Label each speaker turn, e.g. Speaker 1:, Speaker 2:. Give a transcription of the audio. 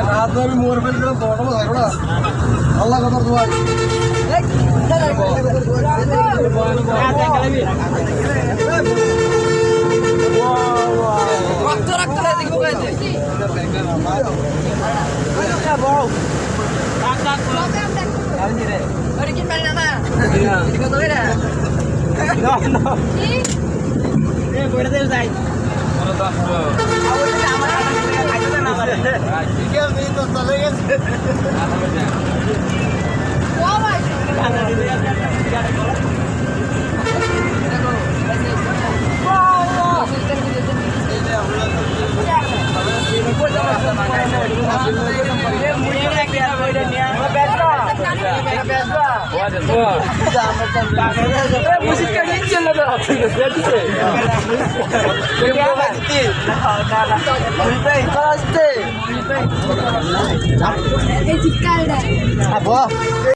Speaker 1: রাত আমি মোর ফেল করে বড় থাকো না আল্লাহ কথা দোয়াই রক্ত রক্ত দেখবো